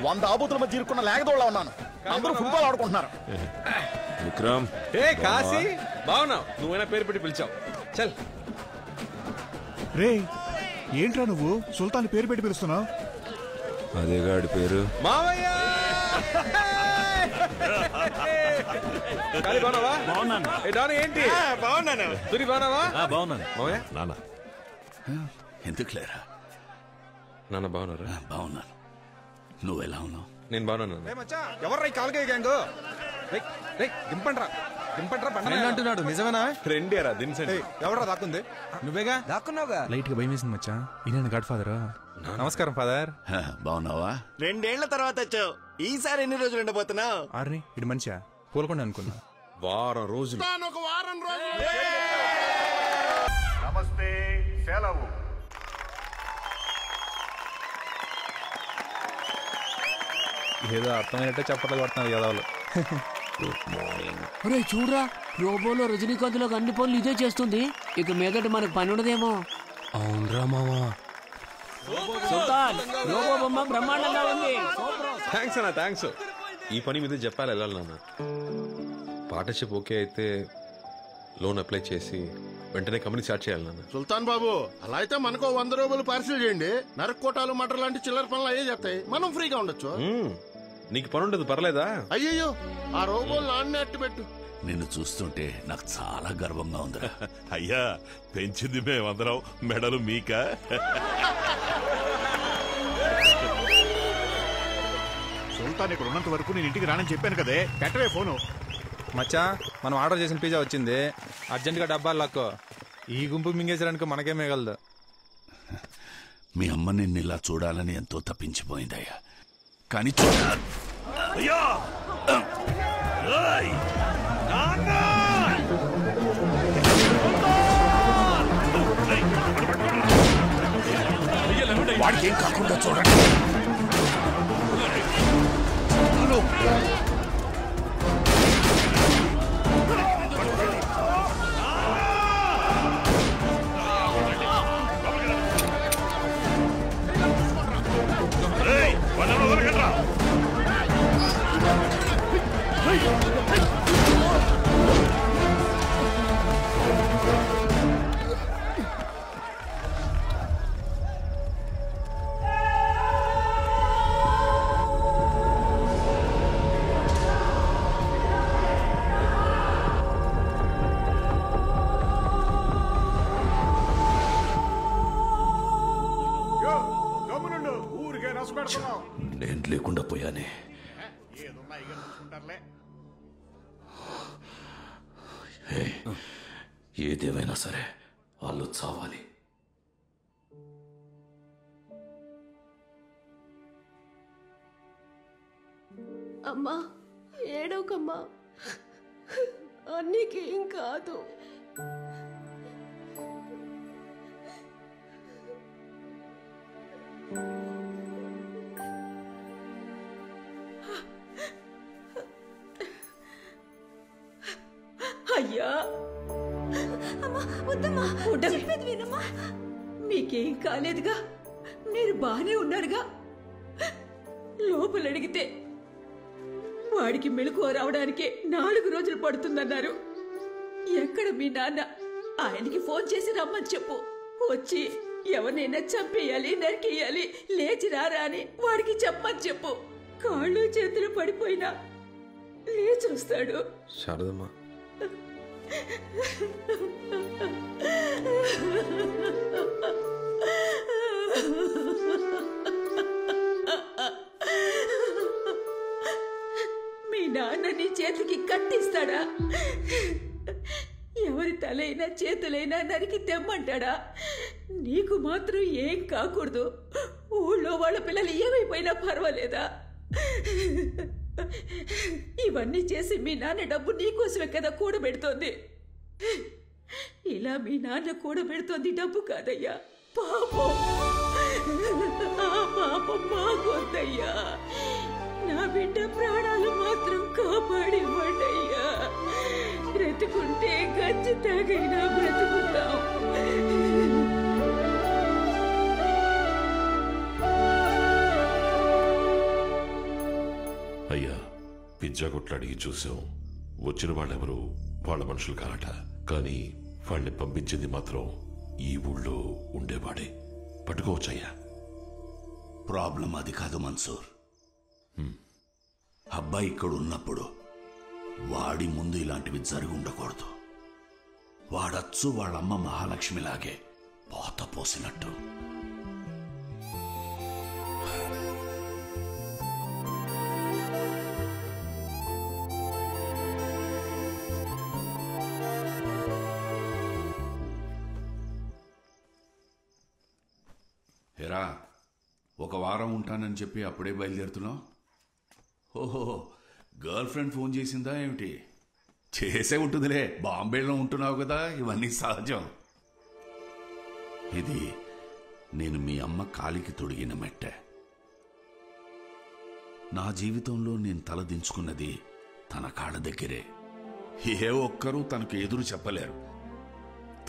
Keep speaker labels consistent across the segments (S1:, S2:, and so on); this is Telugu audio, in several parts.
S1: 100 ఆబూతుల మధ్య ఇరుక్కున్న లేగదోళ్ళ ఉన్నాను. అందరూ ఫుట్బాల్ ఆడుకుంటున్నారు.
S2: విక్రమ్
S3: కాశీ బావున్నావు? నువ్వైనా పేరు పెట్టి పిలిచావు. చల్
S4: రే, ఏంట్రా నువ్వు సుల్తాన్ పేరు పెట్టి పిలుస్తున్నావు?
S2: అదే గాడి పేరు.
S3: మావయ్య ఏంటి బాగున్నాను. తురి బాగున్నావా?
S2: బాగున్నాను
S3: మావయ్య.
S2: నాన్న
S5: ఎందుకు లేరా?
S3: నాన్న బాగున్నారా?
S5: బాగున్నాను. నువ్వెలా ఉన్నావు?
S3: నేను బాగున్నాను.
S6: ఎవర్రా కాలకాయ గ్యాంగ్? అంటున్నాడు నిజమేనా?
S3: రెండేరా దించండి.
S6: ఎవరా దాక్కుంది?
S7: నువ్వేగా
S6: దాక్కున్నావుగా.
S7: లైట్ గా భయం వేసింది మచ్చా. ఈయన గాడ్ ఫాదర్.
S6: నమస్కారం ఫాదర్.
S5: బాగున్నావా?
S8: 2 ఏళ్ల తర్వాత వచ్చావు. ఈసారి ఎన్ని రోజులు ఉండబోతున్నావు?
S7: ఆర్ని ఇటు మనిషా పూలకుండా అనుకున్నా.
S3: వారం రోజులు.
S9: నమస్తే, సెలవు.
S6: ఏదో అర్థమైనట్టే చెప్పట్లు కొడుతున్నారు యాదవులు.
S10: ఒరే చూడరా, రోబోలో రజనీకాంత్ లో అన్ని పనులు ఇదే చేస్తుంది. ఇక మీదట మనకు పని ఉండదేమో.
S2: అవునరా మామా.
S10: సుల్తాన్, రోబో బొమ్మ బ్రహ్మాండంగా ఉంది.
S3: థ్యాంక్స్ అన్న, థ్యాంక్స్. ఈ పని మీద చెప్పాలి వెళ్ళాలి నాన్న. పార్ట్నర్షిప్ ఓకే అయితే లోన్ అప్లై చేసి వెంటనే కంపెనీ స్టార్ట్ చేయాలి నాన్న.
S11: సుల్తాన్ బాబు, అలా అయితే మనకు 100 రూపాయలు పార్సిల్ చేయండి. నరకోటాలు మటర్ లాంటి చిల్లర పనులు అయ్యే చేస్తాయి. మనం ఫ్రీగా ఉండొచ్చు.
S3: నీకు పని ఉండదు, పర్లేదా?
S11: అయ్యయ్యో, ఆ రోబోలు నాన్నే అట్టు పెట్టు.
S5: నిన్ను చూస్తుంటే నాకు చాలా గర్వంగా ఉందిరా.
S2: అయ్యా, పెంచింది మేమందరం, మెడలు మీక.
S4: సుల్తాన్ ఇక్కడ ఉన్నంత వరకు నేను ఇంటికి రానని చెప్పాను కదే. పెట్టవే ఫోను.
S6: మచ్చా, మనం ఆర్డర్ చేసిన పిజ్జా వచ్చింది. అర్జెంట్ గా డబ్బాలు లాక్కో. ఈ గుంపు మింగేసడానికి మనకే మిగలదు.
S5: మీ అమ్మ నిన్ను ఇలా చూడాలని ఎంతో తప్పించిపోయిందయ్యా. కానీ వాడికి ఏం కాకుండా చూడండి. నేను లేకుండా పోయానే. ఏదేమైనా సరే వాళ్ళు చావాలి.
S12: అమ్మా, ఏడవకమ్మా, అన్నికేం కాదు. అయ్యా, మీకేం కాలేదుగా, మీరు బానే ఉన్నారుగా. లోపల అడిగితే వాడికి మెలకువ రావడానికే 4 రోజులు పడుతుందన్నారు. ఎక్కడ మీ నాన్న? ఆయనకి ఫోన్ చేసి రమ్మని చెప్పు. వచ్చి ఎవరినైనా చంపేయాలి, నరికేయాలి, లేచి రారా అని వాడికి చెప్పని చెప్పు. కాళ్ళు చేతులు పడిపోయినా లేచి వస్తాడు.
S3: శారదమ్మా,
S12: మీ నాన్న నీ చేతికి కత్తిస్తాడా? ఎవరి తలైనా చేతులైనా నరికి తెమ్మంటాడా? నీకు మాత్రం ఏం కాకూడదు. ఊళ్ళో వాళ్ళ పిల్లలు ఏమైపోయినా పర్వాలేదా? ఇవన్నీ చేసి మీ నాన్న డబ్బు నీకోసమే కదా కూడబెడుతోంది. ఇలా మీ నాన్న కూడబెడుతోంది డబ్బు కాదయ్యా, పాపం. ఆ పాపం మాకొద్దయ్యా. నా బిడ్డ ప్రాణాలు మాత్రం కాపాడివ్వండయ్యా. బ్రతుకుంటే గచ్చి తాగైనా బ్రతుకుతాం.
S2: పిజ్జా కొట్లు అడిగి చూసాం. వచ్చిన వాళ్ళెవరు వాళ్ళ మనుషులు కారట. కానీ వాళ్ళని పంపించింది మాత్రం ఈ ఊళ్ళో ఉండేవాడే. పట్టుకోవచ్చయ్యా.
S5: ప్రాబ్లం అది కాదు మన్సూర్. అబ్బాయి ఇక్కడ ఉన్నప్పుడు వాడి ముందు ఇలాంటివి జరిగి ఉండకూడదు. వాడచ్చు వాళ్ళమ్మ మహాలక్ష్మిలాగే పోత పోసినట్టు. ఎరా, ఒక వారం ఉంటానని చెప్పి అప్పుడే బయలుదేరుతున్నావు? ఓహో, గర్ల్ ఫ్రెండ్ ఫోన్ చేసిందా ఏమిటి? చేసే ఉంటుందిలే, బాంబేలో ఉంటున్నావు కదా, ఇవన్నీ సహజం. ఇది నేను మీ అమ్మ కాలికి తొడిగిన మెట్టే. నా జీవితంలో నేను తలదించుకున్నది తన కాళ్ళ దగ్గరే. ఏ ఒక్కరూ తనకు ఎదురు చెప్పలేరు.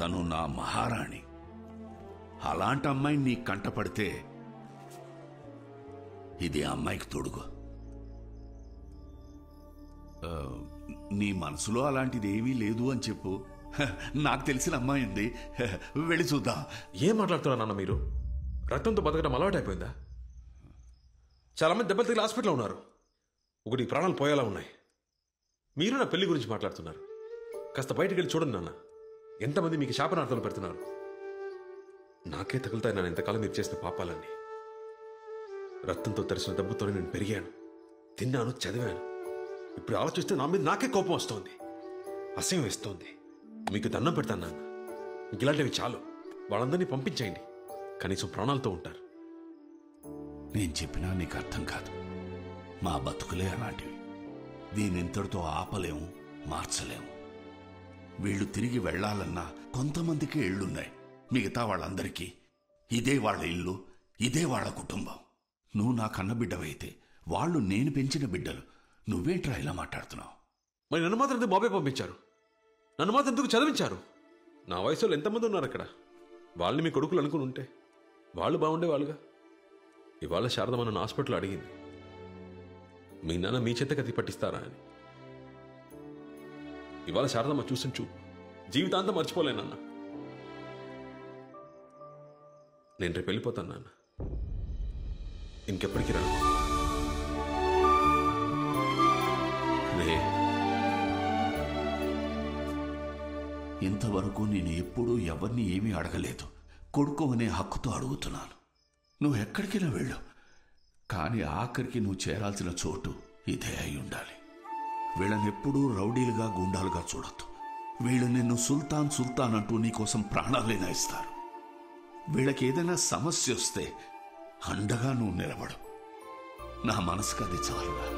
S5: తను నా మహారాణి. అలాంటి అమ్మాయిని నీ కంటపడితే ఇది ఆ అమ్మాయికి తొడుగు. నీ మనసులో అలాంటిది ఏమీ లేదు అని చెప్పు. నాకు తెలిసిన అమ్మాయి ఉంది, వెళ్ళి చూద్దాం.
S3: ఏం మాట్లాడుతున్నారు నాన్న మీరు? రక్తంతో బతకడం అలవాటు అయిపోయిందా? చాలా మంది దెబ్బలు తగిలి హాస్పిటల్లో ఉన్నారు. ఒకటి ప్రాణాలు పోయేలా ఉన్నాయి. మీరు నా పెళ్లి గురించి మాట్లాడుతున్నారు. కాస్త బయటకు వెళ్ళి చూడండి నాన్న. ఎంతమంది మీకు శాపనార్థాలు పెడుతున్నారు. నాకే తగులుతాయి నాన్న ఇంతకాలం మీరు చేసిన పాపాలన్నీ. రక్తంతో తెరిచిన దెబ్బతోనే నేను పెరిగాను, తిన్నాను, చదివాను. ఇప్పుడు ఆలోచిస్తే నా మీద నాకే కోపం వస్తోంది, అసహ్యం వేస్తోంది. మీకు దండం పెడతాను నాన్న. ఇంక ఇలాంటివి చాలు. వాళ్ళందరినీ పంపించేయండి, కనీసం ప్రాణాలతో ఉంటారు.
S5: నేను చెప్పినా నీకు అర్థం కాదు. మా బతుకులే అలాంటివి. దీనింతటితో ఆపలేము, మార్చలేము. వీళ్ళు తిరిగి వెళ్లాలన్నా కొంతమందికి ఇళ్లున్నాయి. మిగతా వాళ్ళందరికీ ఇదే వాళ్ళ ఇల్లు, ఇదే వాళ్ళ కుటుంబం. నువ్వు నా కన్న బిడ్డవైతే వాళ్ళు నేను పెంచిన బిడ్డలు. నువ్వేంట్రా ఇలా మాట్లాడుతున్నావు?
S3: మరి నన్ను మాత్రం ఎందుకు బాబాయ్ పంపించారు? నన్ను మాత్రం ఎందుకు చదివించారు? నా వయసులో ఎంతమంది ఉన్నారు అక్కడ. వాళ్ళని మీ కొడుకులు అనుకుని ఉంటే వాళ్ళు బాగుండేవాళ్ళుగా. ఇవాళ శారదమ్మ నన్ను హాస్పిటల్లో అడిగింది, మీ నాన్న మీ చేత కత్తి పట్టిస్తారా అని. ఇవాళ శారదమ్మ చూసిన చూపు జీవితాంతం మర్చిపోలేనన్న. నేను రేపు వెళ్ళిపోతాను నాన్న. ఇంకెప్పటికీ రా.
S5: ఇంతవరకు నేను ఎప్పుడూ ఎవరిని ఏమీ అడగలేదు. కొడుకు అనే హక్కుతో అడుగుతున్నాను. నువ్వు ఎక్కడికైనా వెళ్ళు, కానీ ఆఖరికి నువ్వు చేరాల్సిన చోటు ఇదే అయి ఉండాలి. వీళ్ళనెప్పుడూ రౌడీలుగా, గుండాలుగా చూడొద్దు. వీళ్ళు నిన్ను సుల్తాన్ సుల్తాన్ అంటూ నీకోసం ప్రాణాలైనా ఇస్తారు. వీళ్ళకి ఏదైనా సమస్య వస్తే అండగా నువ్వు నిలబడు. నా మనసుకు అది చాలుగా.